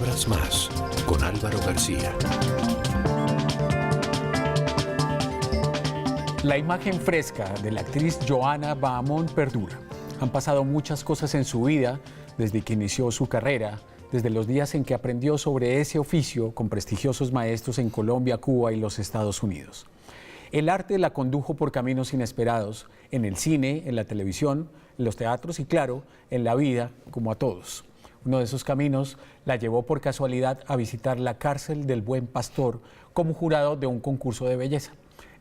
Palabras más, con Álvaro García. La imagen fresca de la actriz Johanna Bahamón perdura. Han pasado muchas cosas en su vida desde que inició su carrera, desde los días en que aprendió sobre ese oficio con prestigiosos maestros en Colombia, Cuba y los Estados Unidos. El arte la condujo por caminos inesperados, en el cine, en la televisión, en los teatros y, claro, en la vida, como a todos. Uno de esos caminos la llevó por casualidad a visitar la cárcel del Buen Pastor como jurado de un concurso de belleza.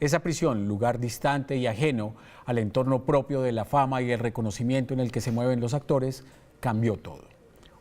Esa prisión, lugar distante y ajeno al entorno propio de la fama y el reconocimiento en el que se mueven los actores, cambió todo.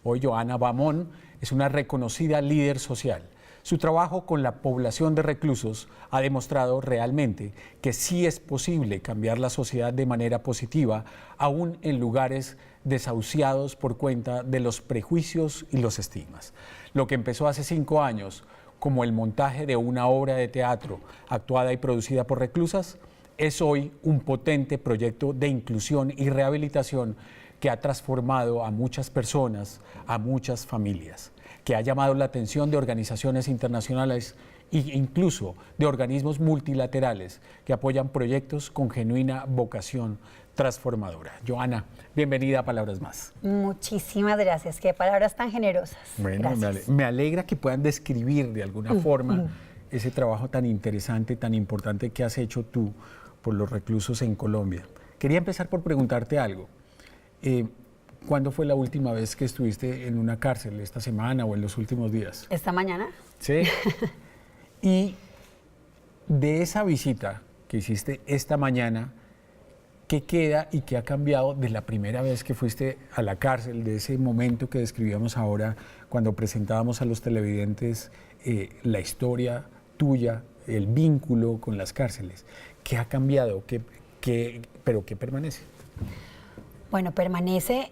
Hoy Johanna Bahamón es una reconocida líder social. Su trabajo con la población de reclusos ha demostrado realmente que sí es posible cambiar la sociedad de manera positiva, aún en lugares desahuciados por cuenta de los prejuicios y los estigmas. Lo que empezó hace 5 años como el montaje de una obra de teatro actuada y producida por reclusas, es hoy un potente proyecto de inclusión y rehabilitación que ha transformado a muchas personas, a muchas familias, que ha llamado la atención de organizaciones internacionales e incluso de organismos multilaterales que apoyan proyectos con genuina vocación transformadora. Johanna, bienvenida a Palabras Más. Muchísimas gracias, qué palabras tan generosas. Bueno, me alegra que puedan describir de alguna forma ese trabajo tan interesante, tan importante que has hecho tú por los reclusos en Colombia. Quería empezar por preguntarte algo. ¿Cuándo fue la última vez que estuviste en una cárcel? ¿Esta semana o en los últimos días? Esta mañana. Sí. Y de esa visita que hiciste esta mañana, ¿qué queda y qué ha cambiado de la primera vez que fuiste a la cárcel, de ese momento que describíamos ahora cuando presentábamos a los televidentes la historia tuya, el vínculo con las cárceles? ¿Qué ha cambiado? ¿Pero qué permanece? Bueno, permanece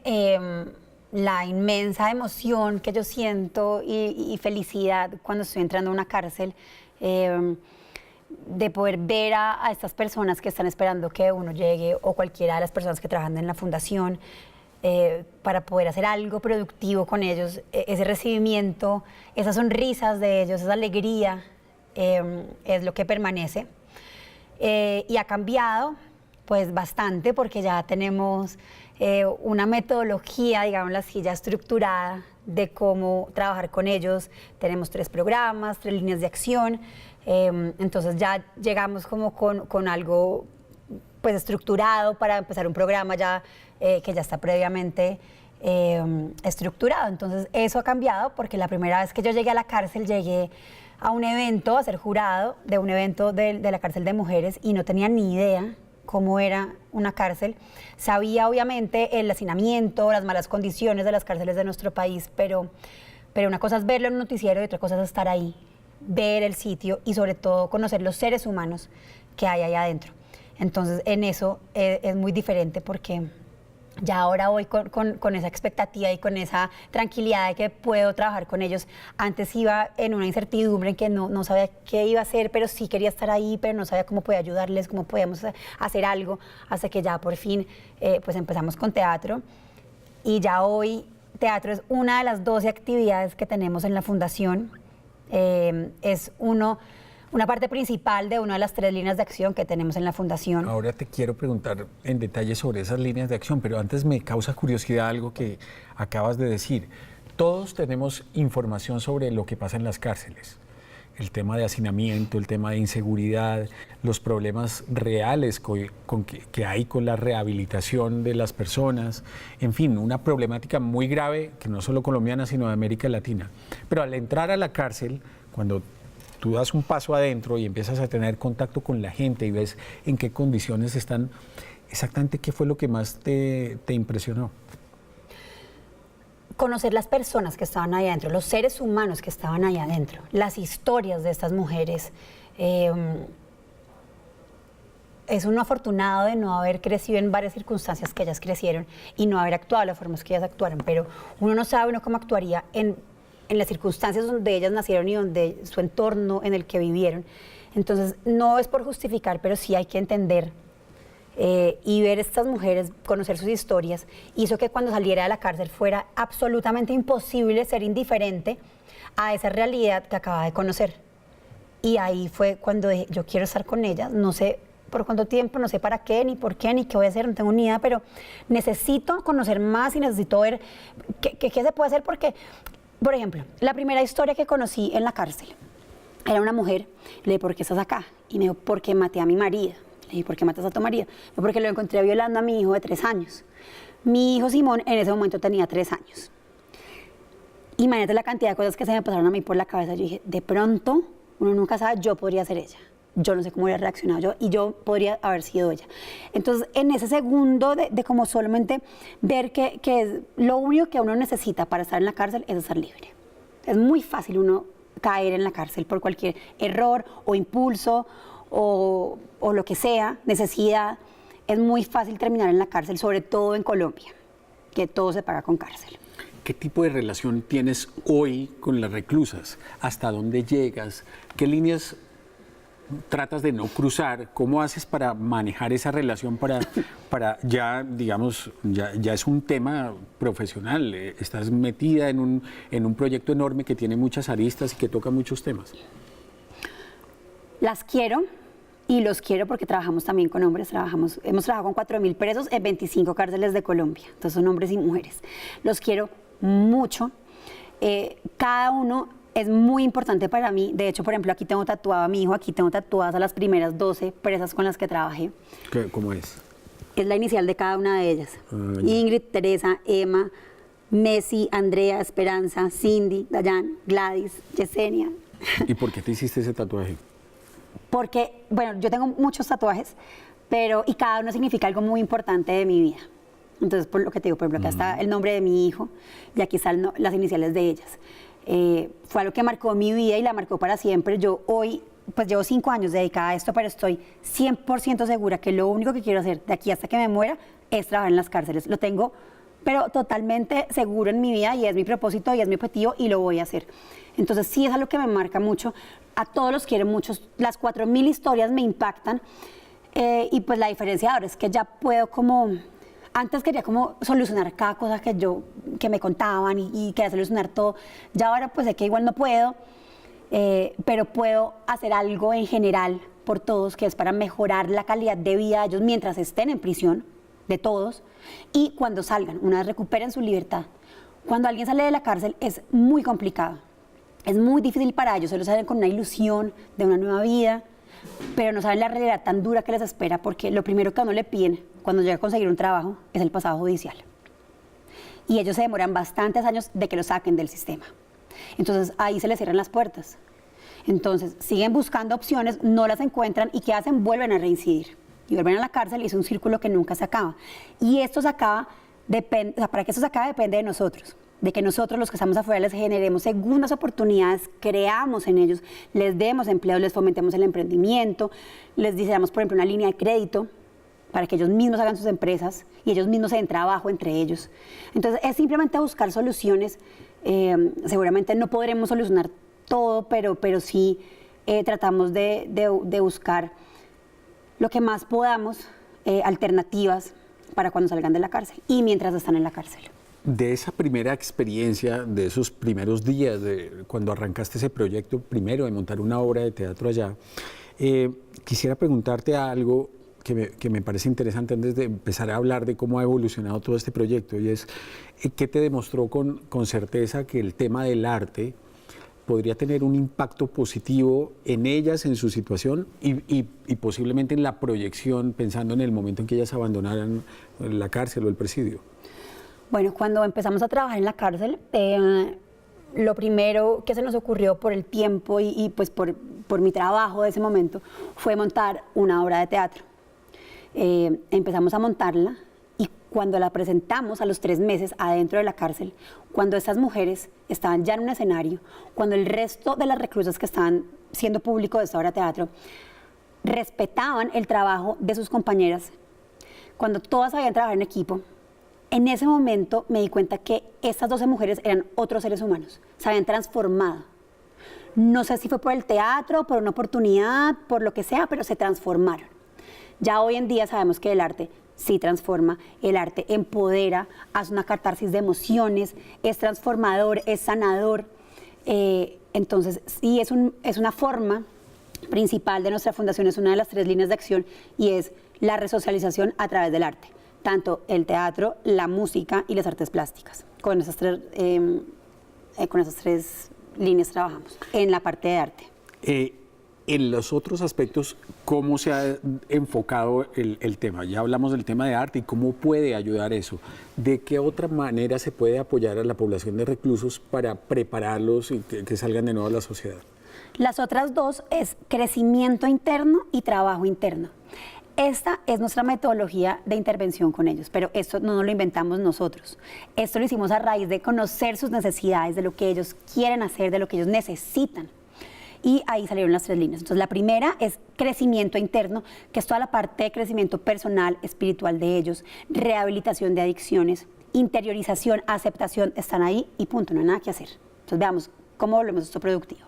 la inmensa emoción que yo siento y felicidad cuando estoy entrando a una cárcel, de poder ver a estas personas que están esperando que uno llegue, o cualquiera de las personas que trabajan en la fundación, para poder hacer algo productivo con ellos, ese recibimiento, esas sonrisas de ellos, esa alegría, es lo que permanece. Y ha cambiado pues bastante, porque ya tenemos una metodología, digámoslo así, ya estructurada de cómo trabajar con ellos. Tenemos 3 programas, 3 líneas de acción, entonces ya llegamos como con algo pues estructurado para empezar un programa ya que ya está previamente estructurado. Entonces eso ha cambiado, porque la primera vez que yo llegué a la cárcel, llegué a un evento, a ser jurado de un evento de la cárcel de mujeres, y no tenía ni idea cómo era una cárcel. Sabía obviamente el hacinamiento, las malas condiciones de las cárceles de nuestro país, pero una cosa es verlo en un noticiero y otra cosa es estar ahí, ver el sitio y sobre todo conocer los seres humanos que hay ahí adentro. Entonces en eso es muy diferente, porque ya ahora voy con esa expectativa y con esa tranquilidad de que puedo trabajar con ellos. Antes iba en una incertidumbre en que no sabía qué iba a hacer, pero sí quería estar ahí, pero no sabía cómo podía ayudarles, cómo podíamos hacer algo, hasta que ya por fin pues empezamos con teatro. Y ya hoy teatro es una de las 12 actividades que tenemos en la fundación. Es una parte principal de una de las 3 líneas de acción que tenemos en la fundación. Ahora te quiero preguntar en detalle sobre esas líneas de acción, pero antes me causa curiosidad algo que acabas de decir. Todos tenemos información sobre lo que pasa en las cárceles. El tema de hacinamiento, el tema de inseguridad, los problemas reales que hay con la rehabilitación de las personas, en fin, una problemática muy grave que no solo colombiana, sino de América Latina. Pero al entrar a la cárcel, cuando tú das un paso adentro y empiezas a tener contacto con la gente y ves en qué condiciones están, exactamente qué fue lo que más te impresionó. Conocer las personas que estaban ahí adentro, los seres humanos que estaban ahí adentro, las historias de estas mujeres. Es uno afortunado de no haber crecido en varias circunstancias que ellas crecieron y no haber actuado de las formas que ellas actuaron, pero uno no sabe cómo actuaría en las circunstancias donde ellas nacieron y donde su entorno en el que vivieron. Entonces, no es por justificar, pero sí hay que entender y ver estas mujeres, conocer sus historias, hizo que cuando saliera de la cárcel fuera absolutamente imposible ser indiferente a esa realidad que acababa de conocer. Y ahí fue cuando dije, yo quiero estar con ellas, no sé por cuánto tiempo, no sé para qué, ni por qué, ni qué voy a hacer, no tengo ni idea, pero necesito conocer más y necesito ver qué se puede hacer, porque, por ejemplo, la primera historia que conocí en la cárcel era una mujer. Le dije, ¿por qué estás acá? Y me dijo, porque maté a mi marido. Le dije, ¿por qué matas a tu marido? Porque lo encontré violando a mi hijo de 3 años. Mi hijo Simón en ese momento tenía 3 años. Imagínate la cantidad de cosas que se me pasaron a mí por la cabeza. Yo dije, de pronto, uno nunca sabe, yo podría ser ella. Yo no sé cómo hubiera reaccionado yo y yo podría haber sido ella. Entonces, en ese segundo de como solamente ver que lo único que uno necesita para estar en la cárcel es estar libre. Es muy fácil uno caer en la cárcel por cualquier error o impulso o lo que sea, necesidad. Es muy fácil terminar en la cárcel, sobre todo en Colombia, que todo se paga con cárcel. ¿Qué tipo de relación tienes hoy con las reclusas? ¿Hasta dónde llegas? ¿Qué líneas tratas de no cruzar? ¿Cómo haces para manejar esa relación para ya, digamos, ya es un tema profesional? Estás metida en un proyecto enorme que tiene muchas aristas y que toca muchos temas. Las quiero y los quiero porque trabajamos también con hombres. Hemos trabajado con 4.000 presos en 25 cárceles de Colombia. Entonces son hombres y mujeres. Los quiero mucho. Cada uno es muy importante para mí. De hecho, por ejemplo, aquí tengo tatuado a mi hijo, aquí tengo tatuadas a las primeras 12 presas con las que trabajé. ¿Cómo es? Es la inicial de cada una de ellas. Ya. Ingrid, Teresa, Emma, Messi, Andrea, Esperanza, Cindy, Dayan, Gladys, Yesenia. ¿Y por qué te hiciste ese tatuaje? Porque, bueno, yo tengo muchos tatuajes, y cada uno significa algo muy importante de mi vida. Entonces, por lo que te digo, por ejemplo, acá está el nombre de mi hijo y aquí están las iniciales de ellas. Fue algo que marcó mi vida y la marcó para siempre. Yo hoy, pues llevo 5 años dedicada a esto, pero estoy 100% segura que lo único que quiero hacer de aquí hasta que me muera es trabajar en las cárceles. Lo tengo, pero totalmente seguro en mi vida y es mi propósito y es mi objetivo y lo voy a hacer. Entonces sí es algo que me marca mucho. A todos los quiero mucho. Las 4.000 historias me impactan y pues la diferencia ahora es que ya puedo como... Antes quería como solucionar cada cosa que me contaban y quería solucionar todo. Ya ahora pues sé que igual no puedo, pero puedo hacer algo en general por todos, que es para mejorar la calidad de vida de ellos mientras estén en prisión, de todos, y cuando salgan, una vez recuperen su libertad. Cuando alguien sale de la cárcel es muy complicado, es muy difícil para ellos, solo salen con una ilusión de una nueva vida, pero no saben la realidad tan dura que les espera, porque lo primero que a uno le piden cuando llega a conseguir un trabajo es el pasado judicial. Y ellos se demoran bastantes años de que lo saquen del sistema. Entonces ahí se les cierran las puertas. Entonces siguen buscando opciones, no las encuentran y ¿qué hacen? Vuelven a reincidir. Y vuelven a la cárcel y es un círculo que nunca se acaba. Y esto se acaba, para que esto se acabe depende de nosotros. De que nosotros los que estamos afuera les generemos segundas oportunidades, creamos en ellos, les demos empleo, les fomentemos el emprendimiento, les diseñamos, por ejemplo, una línea de crédito para que ellos mismos hagan sus empresas y ellos mismos se den trabajo entre ellos. Entonces, es simplemente buscar soluciones. Seguramente no podremos solucionar todo, pero sí tratamos de buscar lo que más podamos, alternativas para cuando salgan de la cárcel y mientras están en la cárcel. De esa primera experiencia, de esos primeros días, de cuando arrancaste ese proyecto primero de montar una obra de teatro allá, quisiera preguntarte algo que me parece interesante antes de empezar a hablar de cómo ha evolucionado todo este proyecto, y es ¿qué te demostró con certeza que el tema del arte podría tener un impacto positivo en ellas, en su situación y posiblemente en la proyección, pensando en el momento en que ellas abandonaran la cárcel o el presidio? Bueno, cuando empezamos a trabajar en la cárcel, lo primero que se nos ocurrió por el tiempo y pues por mi trabajo de ese momento fue montar una obra de teatro. Empezamos a montarla y cuando la presentamos a los 3 meses adentro de la cárcel, cuando estas mujeres estaban ya en un escenario, cuando el resto de las reclusas que estaban siendo público de esta obra de teatro respetaban el trabajo de sus compañeras, cuando todas sabían trabajar en equipo, en ese momento me di cuenta que estas 12 mujeres eran otros seres humanos, se habían transformado. No sé si fue por el teatro, por una oportunidad, por lo que sea, pero se transformaron. Ya hoy en día sabemos que el arte sí transforma, el arte empodera, hace una catarsis de emociones, es transformador, es sanador. Entonces, sí, es una forma principal de nuestra fundación, es una de las 3 líneas de acción, y es la resocialización a través del arte, tanto el teatro, la música y las artes plásticas. Con esas 3 líneas trabajamos en la parte de arte. En los otros aspectos, ¿cómo se ha enfocado el tema? Ya hablamos del tema de arte y cómo puede ayudar eso. ¿De qué otra manera se puede apoyar a la población de reclusos para prepararlos y que salgan de nuevo a la sociedad? Las otras 2 es crecimiento interno y trabajo interno. Esta es nuestra metodología de intervención con ellos, pero esto no nos lo inventamos nosotros. Esto lo hicimos a raíz de conocer sus necesidades, de lo que ellos quieren hacer, de lo que ellos necesitan. Y ahí salieron las 3 líneas. Entonces, la primera es crecimiento interno, que es toda la parte de crecimiento personal, espiritual de ellos, rehabilitación de adicciones, interiorización, aceptación, están ahí y punto, no hay nada que hacer. Entonces, veamos cómo volvemos esto productivo.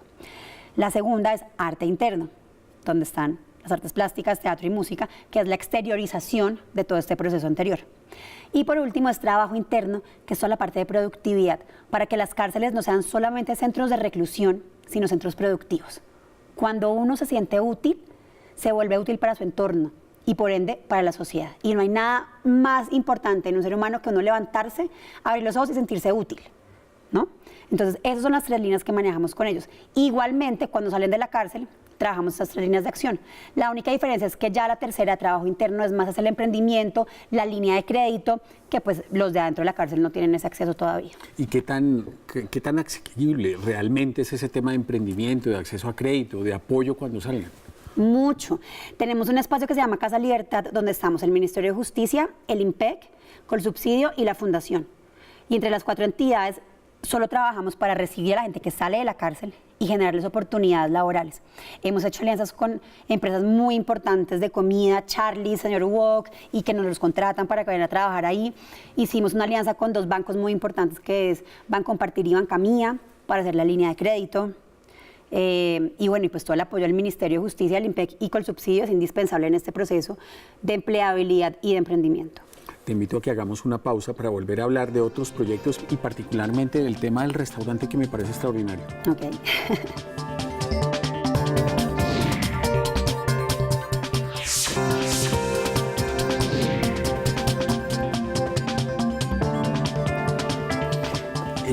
La segunda es arte interno, donde están las artes plásticas, teatro y música, que es la exteriorización de todo este proceso anterior. Y por último es trabajo interno, que es toda la parte de productividad, para que las cárceles no sean solamente centros de reclusión, sino centros productivos. Cuando uno se siente útil, se vuelve útil para su entorno y por ende para la sociedad. Y no hay nada más importante en un ser humano que uno levantarse, abrir los ojos y sentirse útil, ¿no? Entonces, esas son las 3 líneas que manejamos con ellos. Igualmente, cuando salen de la cárcel, trabajamos estas 3 líneas de acción. La única diferencia es que ya la tercera, trabajo interno, es más hacia el emprendimiento, la línea de crédito, que pues los de adentro de la cárcel no tienen ese acceso todavía. ¿Y qué tan asequible realmente es ese tema de emprendimiento, de acceso a crédito, de apoyo cuando salgan? Mucho. Tenemos un espacio que se llama Casa Libertad, donde estamos el Ministerio de Justicia, el IMPEC, Colsubsidio y la Fundación. Y entre las 4 entidades solo trabajamos para recibir a la gente que sale de la cárcel y generarles oportunidades laborales. Hemos hecho alianzas con empresas muy importantes de comida, Charlie, Señor Wok, y que nos los contratan para que vayan a trabajar ahí. Hicimos una alianza con 2 bancos muy importantes, que es Bancompartir y Banca Mía, para hacer la línea de crédito. Y bueno, y pues todo el apoyo del Ministerio de Justicia, el IMPEC y Colsubsidio es indispensable en este proceso de empleabilidad y de emprendimiento. Te invito a que hagamos una pausa para volver a hablar de otros proyectos y particularmente del tema del restaurante, que me parece extraordinario. Ok.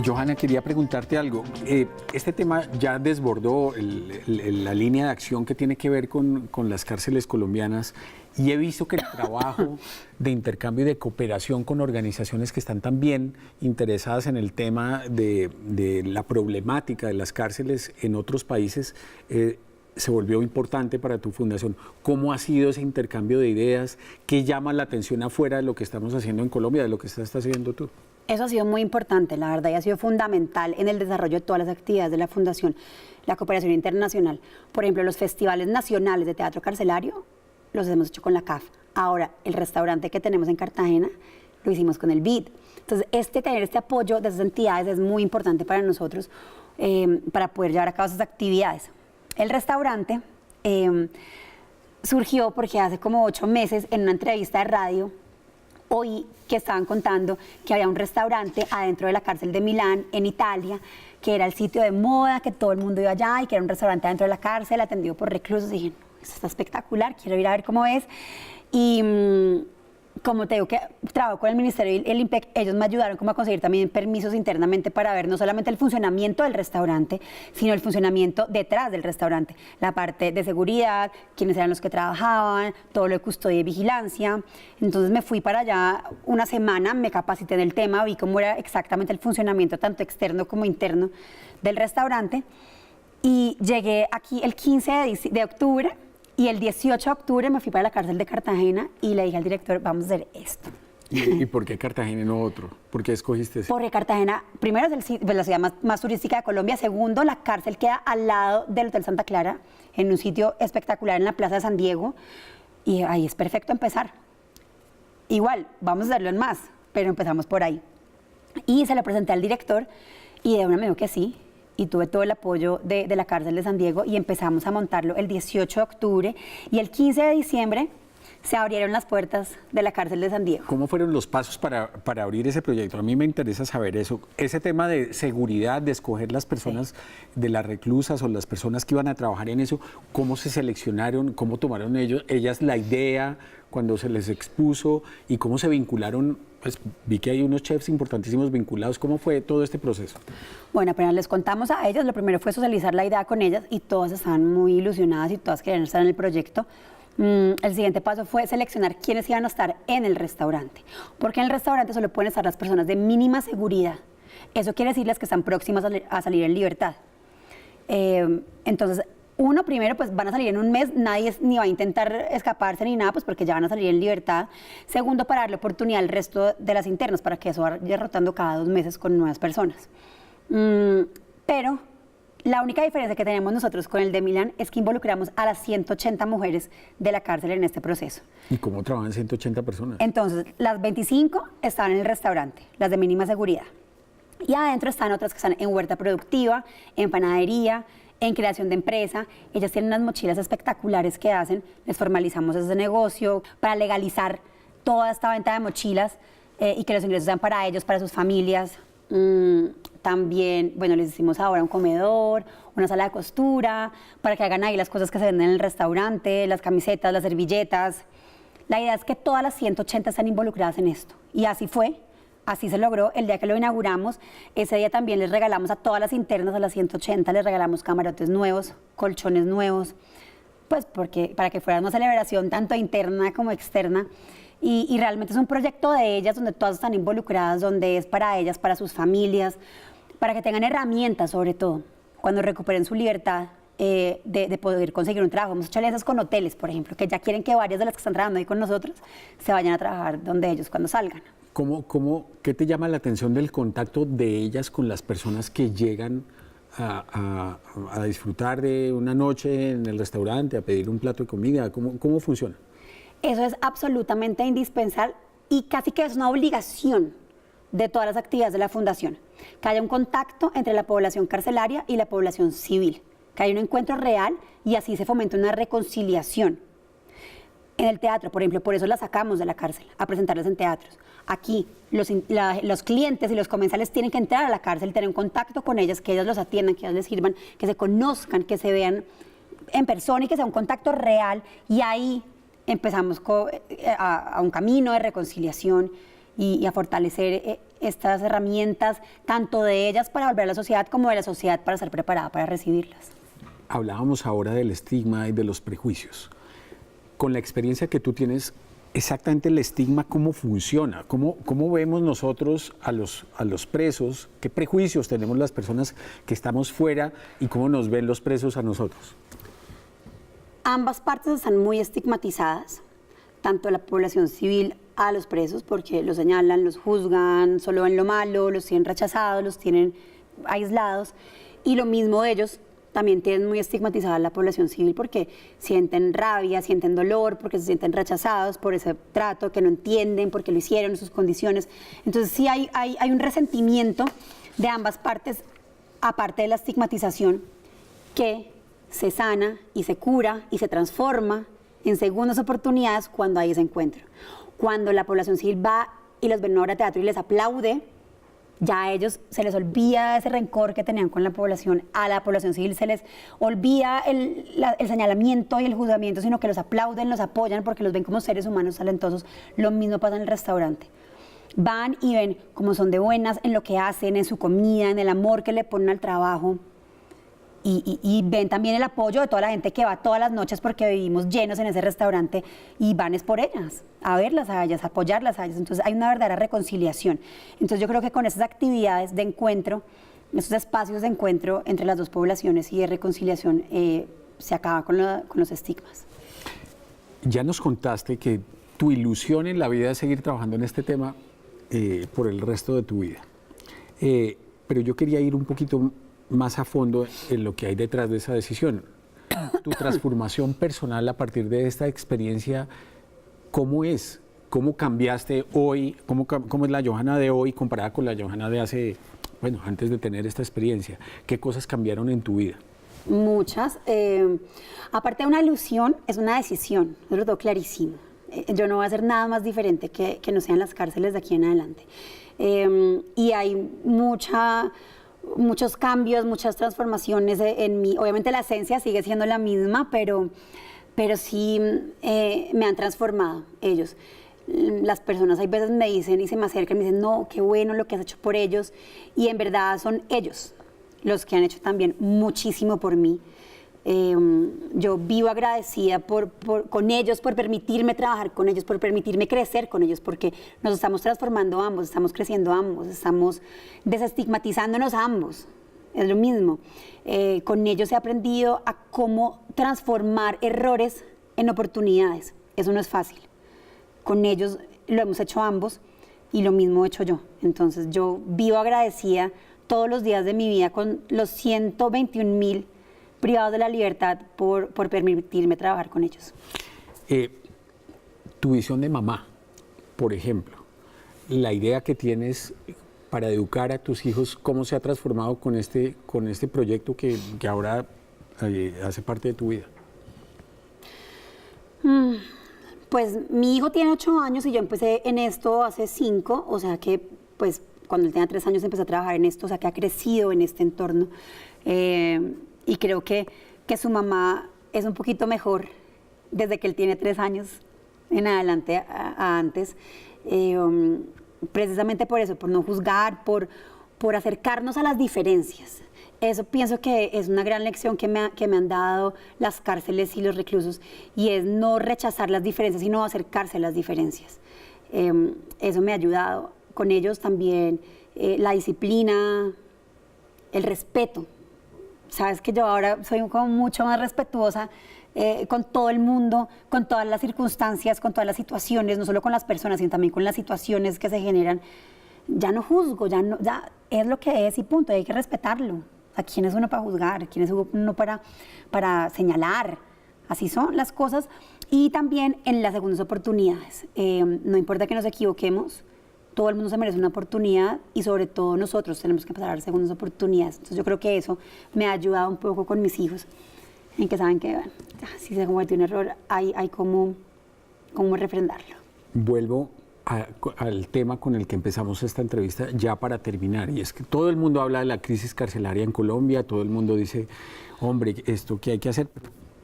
Johanna, quería preguntarte algo. Este tema ya desbordó la línea de acción que tiene que ver con las cárceles colombianas, y he visto que el trabajo de intercambio y de cooperación con organizaciones que están también interesadas en el tema de la problemática de las cárceles en otros países se volvió importante para tu fundación. ¿Cómo ha sido ese intercambio de ideas? ¿Qué llama la atención afuera de lo que estamos haciendo en Colombia, de lo que estás haciendo tú? Eso ha sido muy importante, la verdad, y ha sido fundamental en el desarrollo de todas las actividades de la Fundación, la cooperación internacional. Por ejemplo, los festivales nacionales de teatro carcelario los hemos hecho con la CAF. Ahora, el restaurante que tenemos en Cartagena lo hicimos con el BID. Entonces, tener este apoyo de esas entidades es muy importante para nosotros para poder llevar a cabo esas actividades. El restaurante surgió porque hace como 8 meses, en una entrevista de radio, oí que estaban contando que había un restaurante adentro de la cárcel de Milán, en Italia, que era el sitio de moda, que todo el mundo iba allá, y que era un restaurante adentro de la cárcel, atendido por reclusos. Y dije, esto está espectacular, quiero ir a ver cómo es. Y como te digo que trabajo con el Ministerio y el IMPEC, ellos me ayudaron como a conseguir también permisos internamente para ver no solamente el funcionamiento del restaurante, sino el funcionamiento detrás del restaurante, la parte de seguridad, quiénes eran los que trabajaban, todo lo de custodia y vigilancia. Entonces me fui para allá una semana, me capacité en el tema, vi cómo era exactamente el funcionamiento tanto externo como interno del restaurante, y llegué aquí el 15 de octubre. Y el 18 de octubre me fui para la cárcel de Cartagena y le dije al director, vamos a hacer esto. ¿Y por qué Cartagena y no otro? ¿Por qué escogiste eso? Porque Cartagena, primero, es la ciudad más turística de Colombia. Segundo, la cárcel queda al lado del Hotel Santa Clara, en un sitio espectacular en la Plaza de San Diego. Y ahí es perfecto empezar. Igual, vamos a hacerlo en más, pero empezamos por ahí. Y se lo presenté al director y de una me dijo que sí. Y tuve todo el apoyo de la cárcel de San Diego y empezamos a montarlo el 18 de octubre. Y el 15 de diciembre se abrieron las puertas de la cárcel de San Diego. ¿Cómo fueron los pasos para abrir ese proyecto? A mí me interesa saber eso. Ese tema de seguridad, de escoger las personas de las reclusas o las personas que iban a trabajar en eso, ¿cómo se seleccionaron? ¿Cómo tomaron ellas la idea cuando se les expuso? ¿Y cómo se vincularon? Pues vi que hay unos chefs importantísimos vinculados. ¿Cómo fue todo este proceso? Bueno, apenas les contamos a ellas, lo primero fue socializar la idea con ellas y todas estaban muy ilusionadas y todas querían estar en el proyecto. El siguiente paso fue seleccionar quiénes iban a estar en el restaurante, porque en el restaurante solo pueden estar las personas de mínima seguridad. Eso quiere decir las que están próximas a salir en libertad. Entonces, primero, pues van a salir en un mes, nadie ni va a intentar escaparse ni nada, pues porque ya van a salir en libertad. Segundo, para darle oportunidad al resto de las internas, para que eso vaya rotando cada 2 meses con nuevas personas. Pero la única diferencia que tenemos nosotros con el de Milán es que involucramos a las 180 mujeres de la cárcel en este proceso. ¿Y cómo trabajan 180 personas? Entonces, las 25 están en el restaurante, las de mínima seguridad. Y adentro están otras que están en huerta productiva, en panadería, en creación de empresa. Ellas tienen unas mochilas espectaculares que hacen, les formalizamos ese negocio para legalizar toda esta venta de mochilas y que los ingresos sean para ellos, para sus familias. También, bueno, les hicimos ahora un comedor, una sala de costura, para que hagan ahí las cosas que se venden en el restaurante, las camisetas, las servilletas. La idea es que todas las 180 están involucradas en esto. Y así fue, así se logró. El día que lo inauguramos, ese día también les regalamos a todas las internas, a las 180, les regalamos camarotes nuevos, colchones nuevos, pues para que fuera una celebración tanto interna como externa. Y realmente es un proyecto de ellas donde todas están involucradas, donde es para ellas, para sus familias, para que tengan herramientas sobre todo, cuando recuperen su libertad de poder conseguir un trabajo. Hemos hecho alianzas con hoteles, por ejemplo, que ya quieren que varias de las que están trabajando ahí con nosotros se vayan a trabajar donde ellos cuando salgan. ¿Qué te llama la atención del contacto de ellas con las personas que llegan a disfrutar de una noche en el restaurante, a pedir un plato de comida? ¿Cómo funciona? Eso es absolutamente indispensable y casi que es una obligación de todas las actividades de la Fundación, que haya un contacto entre la población carcelaria y la población civil, que haya un encuentro real y así se fomenta una reconciliación. En el teatro, por ejemplo, por eso las sacamos de la cárcel, a presentarlas en teatros. Aquí los clientes y los comensales tienen que entrar a la cárcel, tener un contacto con ellas, que ellas los atiendan, que ellas les sirvan, que se conozcan, que se vean en persona y que sea un contacto real, y ahí empezamos a un camino de reconciliación y a fortalecer estas herramientas, tanto de ellas para volver a la sociedad como de la sociedad para estar preparada para recibirlas. Hablábamos ahora del estigma y de los prejuicios. Con la experiencia que tú tienes, exactamente el estigma, ¿cómo funciona? ¿Cómo vemos nosotros a los presos? ¿Qué prejuicios tenemos las personas que estamos fuera y cómo nos ven los presos a nosotros? Ambas partes están muy estigmatizadas, tanto la población civil a los presos, porque los señalan, los juzgan, solo ven lo malo, los tienen rechazados, los tienen aislados, y lo mismo ellos también tienen muy estigmatizada la población civil porque sienten rabia, sienten dolor, porque se sienten rechazados por ese trato, que no entienden, porque lo hicieron en sus condiciones. Entonces sí hay un resentimiento de ambas partes, aparte de la estigmatización, que se sana y se cura y se transforma en segundas oportunidades cuando hay ese encuentro. Cuando la población civil va y los ve en una obra de teatro y les aplaude, ya a ellos se les olvida ese rencor que tenían con la población, a la población civil se les olvida el señalamiento y el juzgamiento, sino que los aplauden, los apoyan porque los ven como seres humanos talentosos. Lo mismo pasa en el restaurante. Van y ven cómo son de buenas en lo que hacen, en su comida, en el amor que le ponen al trabajo. Y ven también el apoyo de toda la gente que va todas las noches porque vivimos llenos en ese restaurante y van es por ellas, a verlas a ellas, a apoyarlas a ellas. Entonces hay una verdadera reconciliación. Entonces yo creo que con esas actividades de encuentro, esos espacios de encuentro entre las dos poblaciones y de reconciliación, se acaba con los estigmas. Ya nos contaste que tu ilusión en la vida es seguir trabajando en este tema por el resto de tu vida. Pero yo quería ir un poquito más a fondo en lo que hay detrás de esa decisión. Tu transformación personal a partir de esta experiencia, ¿cómo es? ¿Cómo cambiaste hoy? ¿Cómo es la Johanna de hoy comparada con la Johanna de hace, antes de tener esta experiencia? ¿Qué cosas cambiaron en tu vida? Muchas. Aparte de una ilusión, es una decisión, eso lo tengo clarísimo. Yo no voy a hacer nada más diferente que no sean las cárceles de aquí en adelante. Y hay muchos cambios, muchas transformaciones en mí. Obviamente la esencia sigue siendo la misma, pero sí me han transformado ellos. Las personas hay veces me dicen y se me acercan y me dicen, no, qué bueno lo que has hecho por ellos. Y en verdad son ellos los que han hecho también muchísimo por mí. Yo vivo agradecida con ellos, por permitirme trabajar con ellos, por permitirme crecer con ellos, porque nos estamos transformando ambos, estamos creciendo ambos, estamos desestigmatizándonos ambos. Es lo mismo. Con ellos he aprendido a cómo transformar errores en oportunidades. Eso no es fácil. Con ellos lo hemos hecho ambos y lo mismo he hecho yo. Entonces yo vivo agradecida todos los días de mi vida con los 121.000 privados de la libertad por permitirme trabajar con ellos. Tu visión de mamá, por ejemplo, la idea que tienes para educar a tus hijos, ¿cómo se ha transformado con este proyecto que ahora hace parte de tu vida? Pues mi hijo tiene 8 años y yo empecé en esto hace 5, o sea que pues cuando él tenía 3 años empecé a trabajar en esto, o sea que ha crecido en este entorno. Y creo que su mamá es un poquito mejor desde que él tiene 3 años en adelante a antes. Precisamente por eso, por no juzgar, por acercarnos a las diferencias. Eso pienso que es una gran lección que me han dado las cárceles y los reclusos, y es no rechazar las diferencias, sino acercarse a las diferencias. Eso me ha ayudado. Con ellos también la disciplina, el respeto. Sabes que yo ahora soy como mucho más respetuosa con todo el mundo, con todas las circunstancias, con todas las situaciones, no solo con las personas, sino también con las situaciones que se generan. Ya no juzgo, ya es lo que es y punto, hay que respetarlo. ¿A quién es uno para juzgar? ¿Quién es uno para señalar? Así son las cosas. Y también en las segundas oportunidades. No importa que nos equivoquemos, todo el mundo se merece una oportunidad y sobre todo nosotros tenemos que pasar a dar segundas oportunidades. Entonces yo creo que eso me ha ayudado un poco con mis hijos, en que saben que bueno, si se cometió un error hay cómo refrendarlo. Vuelvo al tema con el que empezamos esta entrevista ya para terminar, y es que todo el mundo habla de la crisis carcelaria en Colombia, todo el mundo dice, hombre, esto que hay que hacer,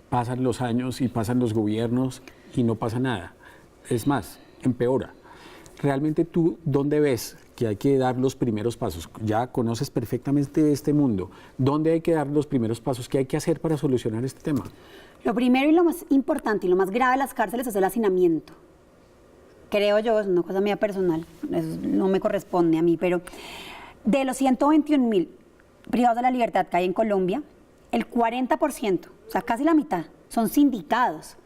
pasan los años y pasan los gobiernos y no pasa nada. Es más, empeora. ¿Realmente tú dónde ves que hay que dar los primeros pasos? Ya conoces perfectamente este mundo. ¿Dónde hay que dar los primeros pasos? ¿Qué hay que hacer para solucionar este tema? Lo primero y lo más importante y lo más grave de las cárceles es el hacinamiento. Creo yo, es una cosa mía personal, eso no me corresponde a mí, pero de los 121.000 privados de la libertad que hay en Colombia, el 40%, o sea, casi la mitad, son sindicados.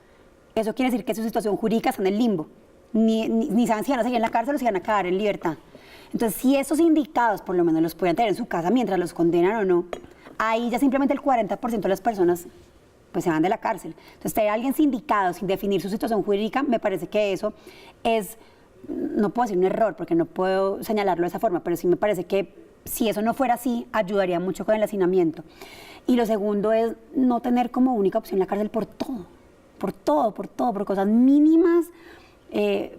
Eso quiere decir que su situación jurídica está en el limbo. Ni saben si van a seguir en la cárcel o si van a quedar en libertad. Entonces, si esos sindicados por lo menos los pueden tener en su casa mientras los condenan o no, ahí ya simplemente el 40% de las personas pues se van de la cárcel. Entonces, tener a alguien sindicado sin definir su situación jurídica, me parece que eso es, no puedo decir un error porque no puedo señalarlo de esa forma, pero sí me parece que si eso no fuera así, ayudaría mucho con el hacinamiento. Y lo segundo es no tener como única opción la cárcel por cosas mínimas.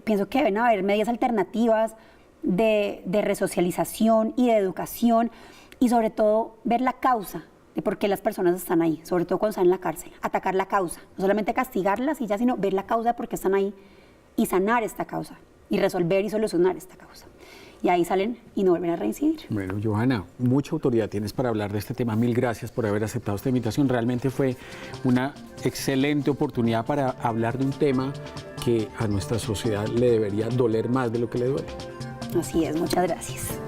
Pienso que deben haber medidas alternativas de resocialización y de educación, y sobre todo ver la causa de por qué las personas están ahí, sobre todo cuando están en la cárcel, atacar la causa, no solamente castigarlas y ya, sino ver la causa de por qué están ahí y sanar esta causa y resolver y solucionar esta causa. Y ahí salen y no vuelven a reincidir. Bueno, Johanna, mucha autoridad tienes para hablar de este tema. Mil gracias por haber aceptado esta invitación. Realmente fue una excelente oportunidad para hablar de un tema que a nuestra sociedad le debería doler más de lo que le duele. Así es, muchas gracias.